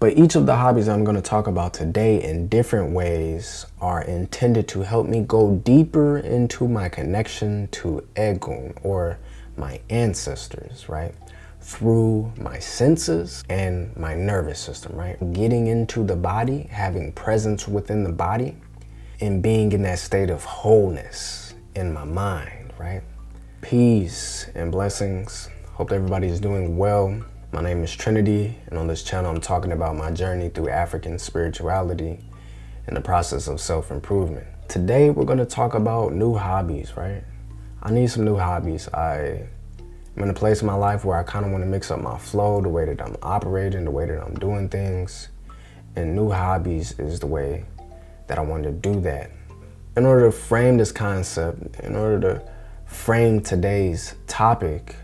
But each of the hobbies I'm going to talk about today in different ways are intended to help me go deeper into my connection to Egun, or my ancestors, right? Through my senses and my nervous system, right? Getting into the body, having presence within the body, and being in that state of wholeness in my mind, right? Peace and blessings. Hope everybody is doing well. My name is Trinity, and on this channel I'm talking about my journey through African spirituality and the process of self-improvement. Today we're going to talk about new hobbies, right? I need some new hobbies. I'm in a place in my life where I kind of want to mix up my flow, the way that I'm operating, the way that I'm doing things, and new hobbies is the way that I want to do that. In order to frame this concept, in order to frame today's topic,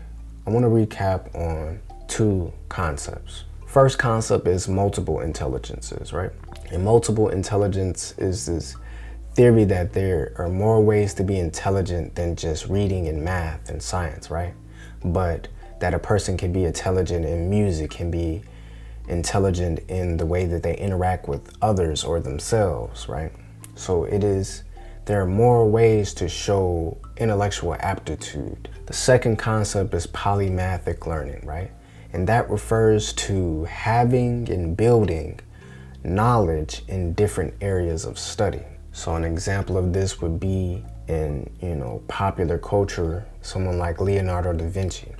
I want to recap on two concepts. First concept is multiple intelligences, right? And multiple intelligence is this theory that there are more ways to be intelligent than just reading and math and science, right? But that a person can be intelligent in music, can be intelligent in the way that they interact with others or themselves, right? So there are more ways to show intellectual aptitude. The second concept is polymathic learning, right? And that refers to having and building knowledge in different areas of study. So an example of this would be in, popular culture, someone like Leonardo da Vinci.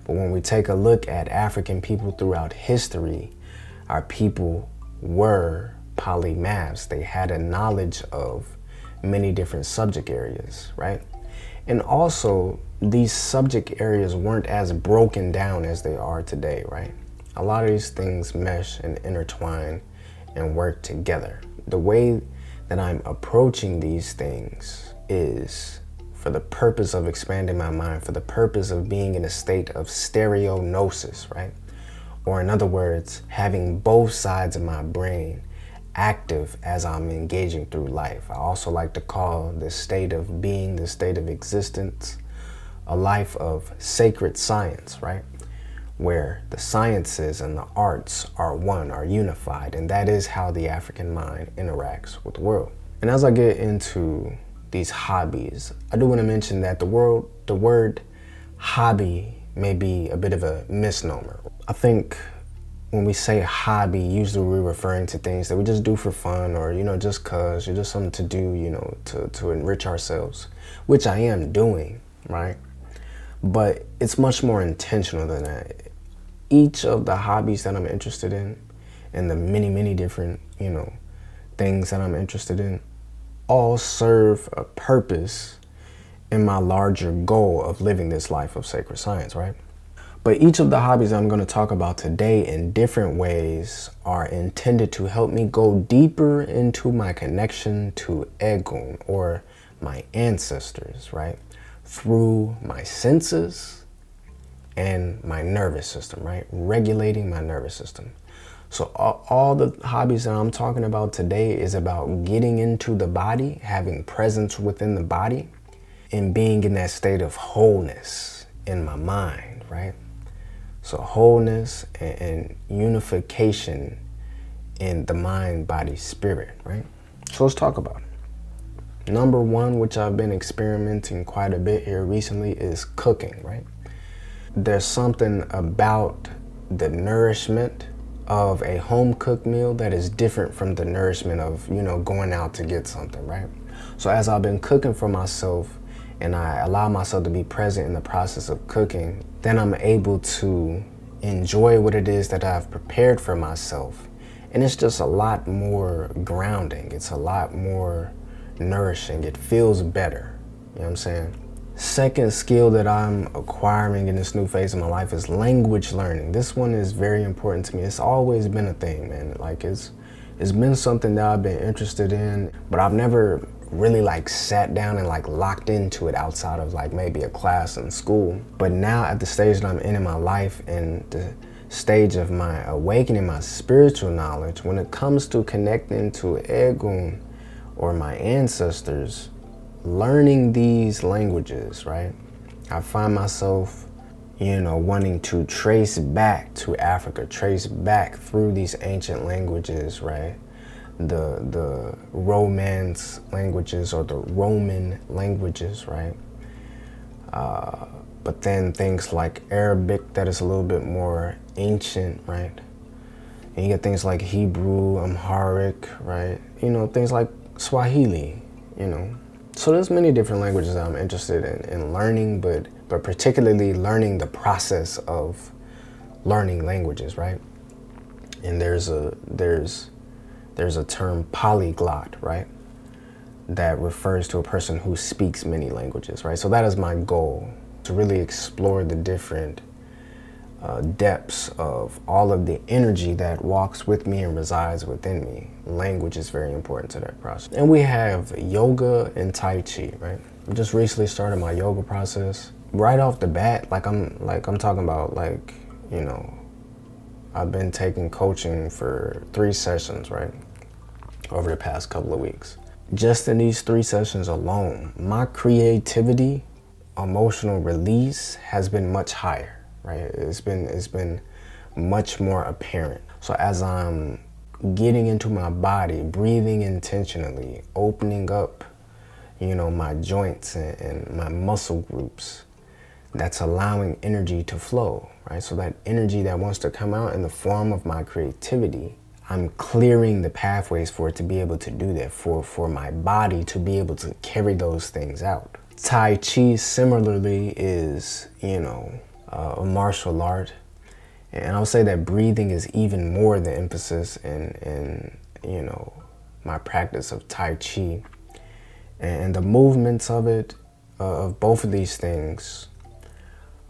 But when we take a look at African people throughout history, our people were polymaths. They had a knowledge of many different subject areas, right? And also, these subject areas weren't as broken down as they are today, right? A lot of these things mesh and intertwine and work together. The way that I'm approaching these things is for the purpose of expanding my mind, for the purpose of being in a state of stereognosis, right? Or in other words, having both sides of my brain active as I'm engaging through life. I also like to call this state of being, this state of existence, a life of sacred science, right? Where the sciences and the arts are one, are unified, and that is how the African mind interacts with the world. And as I get into these hobbies, I do want to mention that the word hobby may be a bit of a misnomer. I think when we say hobby, usually we're referring to things that we just do for fun, or, just cause, or just something to do, to enrich ourselves, which I am doing, right? But it's much more intentional than that. Each of the hobbies that I'm interested in, and the many, many different, things that I'm interested in, all serve a purpose in my larger goal of living this life of sacred science, right? But each of the hobbies I'm going to talk about today in different ways are intended to help me go deeper into my connection to Egun, or my ancestors, right? Through my senses and my nervous system, right? Regulating my nervous system. So all the hobbies that I'm talking about today is about getting into the body, having presence within the body, and being in that state of wholeness in my mind, right? So wholeness and unification in the mind, body, spirit, right? So let's talk about it. Number one, which I've been experimenting quite a bit here recently, is cooking, right? There's something about the nourishment of a home-cooked meal that is different from the nourishment of, going out to get something, right? So as I've been cooking for myself, and I allow myself to be present in the process of cooking, then I'm able to enjoy what it is that I've prepared for myself. And it's just a lot more grounding. It's a lot more nourishing. It feels better. You know what I'm saying? Second skill that I'm acquiring in this new phase of my life is language learning. This one is very important to me. It's always been a thing, man. Like it's been something that I've been interested in, but I've never really sat down and locked into it outside of maybe a class in school. But now at the stage that I'm in my life, and the stage of my awakening my spiritual knowledge, when it comes to connecting to Egun, or my ancestors, learning these languages, right? I find myself you know, wanting to trace back to Africa, trace back through these ancient languages, right? The Romance languages or the Roman languages, right? But then things like Arabic that is a little bit more ancient, right? And you get things like Hebrew, Amharic, right? You know, things like Swahili, you know. So there's many different languages that I'm interested in learning, but particularly learning the process of learning languages, right? And there's a term polyglot, right? That refers to a person who speaks many languages, right? So that is my goal, to really explore the different depths of all of the energy that walks with me and resides within me. Language is very important to that process. And we have yoga and Tai Chi, right? I just recently started my yoga process. Right off the bat, I'm talking about, like, you know, I've been taking coaching for 3 sessions, right? Over the past couple of weeks. Just in these 3 sessions alone, my creativity, emotional release has been much higher, right? It's been much more apparent. So as I'm getting into my body, breathing intentionally, opening up, you know, my joints and my muscle groups, that's allowing energy to flow, right? So that energy that wants to come out in the form of my creativity, I'm clearing the pathways for it to be able to do that, for my body to be able to carry those things out. Tai Chi similarly is, you know, a martial art. And I'll say that breathing is even more the emphasis in you know, my practice of Tai Chi. And the movements of it, of both of these things,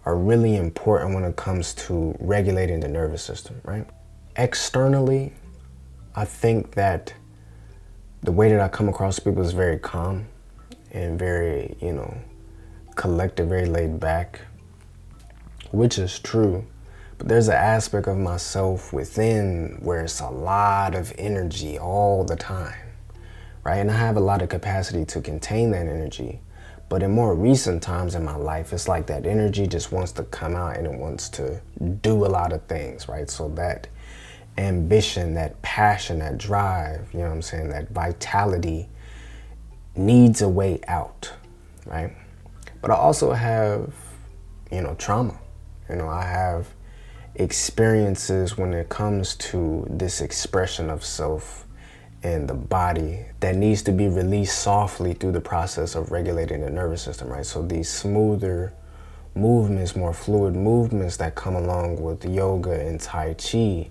are really important when it comes to regulating the nervous system, right? Externally, I think that the way that I come across people is very calm and very, you know, collected, very laid back, which is true. But there's an aspect of myself within where it's a lot of energy all the time, right? And I have a lot of capacity to contain that energy. But in more recent times in my life, it's like that energy just wants to come out and it wants to do a lot of things, right? So that ambition, that passion, that drive, you know what I'm saying, that vitality needs a way out, right? But I also have, you know, trauma. You know, I have experiences when it comes to this expression of self in the body that needs to be released softly through the process of regulating the nervous system, right? So these smoother movements, more fluid movements that come along with yoga and Tai Chi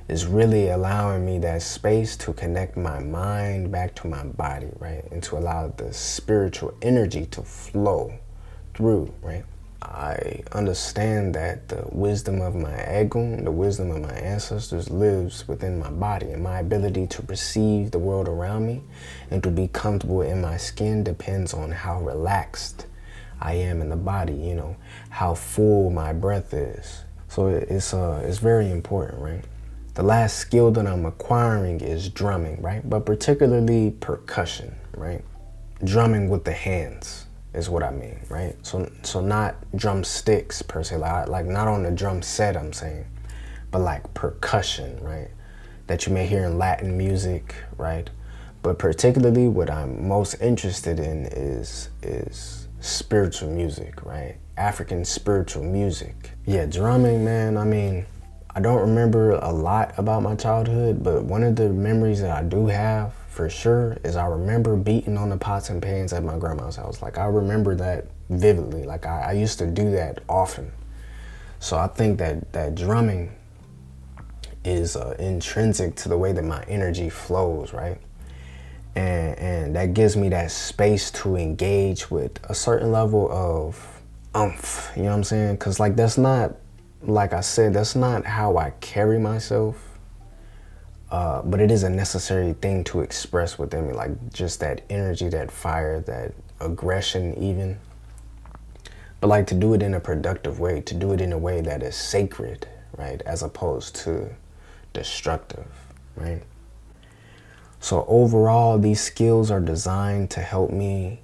is really allowing me that space to connect my mind back to my body, right? And to allow the spiritual energy to flow through, right? I understand that the wisdom of my ego, the wisdom of my ancestors lives within my body, and my ability to perceive the world around me and to be comfortable in my skin depends on how relaxed I am in the body, you know, how full my breath is. So it's very important, right? The last skill that I'm acquiring is drumming, right? But particularly percussion, right? Drumming with the hands is what I mean, right? So not drumsticks per se, like not on the drum set, I'm saying, but like percussion, right? That you may hear in Latin music, right? But particularly what I'm most interested in is spiritual music, right? African spiritual music. Yeah, drumming, man, I mean, I don't remember a lot about my childhood, but one of the memories that I do have for sure is I remember beating on the pots and pans at my grandma's house. Like, I remember that vividly. Like, I used to do that often. So I think that drumming is intrinsic to the way that my energy flows, right? And that gives me that space to engage with a certain level of oomph, you know what I'm saying? Because, like, that's not, like I said, that's not how I carry myself. But it is a necessary thing to express within me, like just that energy, that fire, that aggression even. But like to do it in a productive way, to do it in a way that is sacred, right? As opposed to destructive, right? So overall, these skills are designed to help me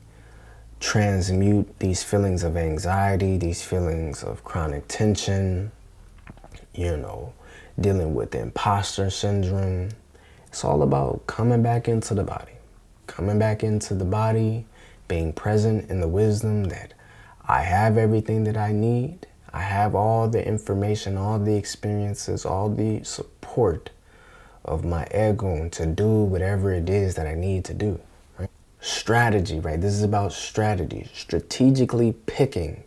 transmute these feelings of anxiety, these feelings of chronic tension, you know, dealing with imposter syndrome. It's all about coming back into the body. Coming back into the body, being present in the wisdom that I have everything that I need. I have all the information, all the experiences, all the support of my ego to do whatever it is that I need to do. Right? Strategy, right? This is about strategy. Strategically picking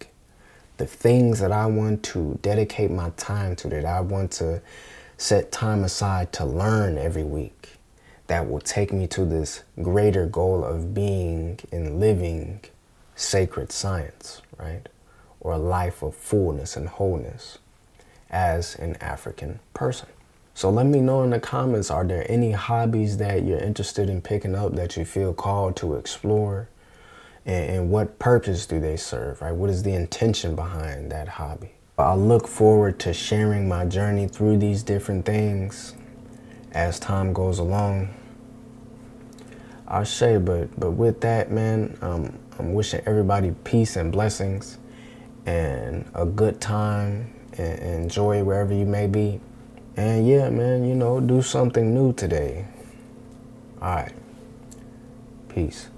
the things that I want to dedicate my time to, that I want to set time aside to learn every week, that will take me to this greater goal of being and living sacred science, right? Or a life of fullness and wholeness as an African person. So let me know in the comments, are there any hobbies that you're interested in picking up that you feel called to explore? And what purpose do they serve, right? What is the intention behind that hobby? I look forward to sharing my journey through these different things as time goes along. I'll say, but with that, man, I'm wishing everybody peace and blessings and a good time and enjoy wherever you may be. And yeah, man, you know, do something new today. All right. Peace.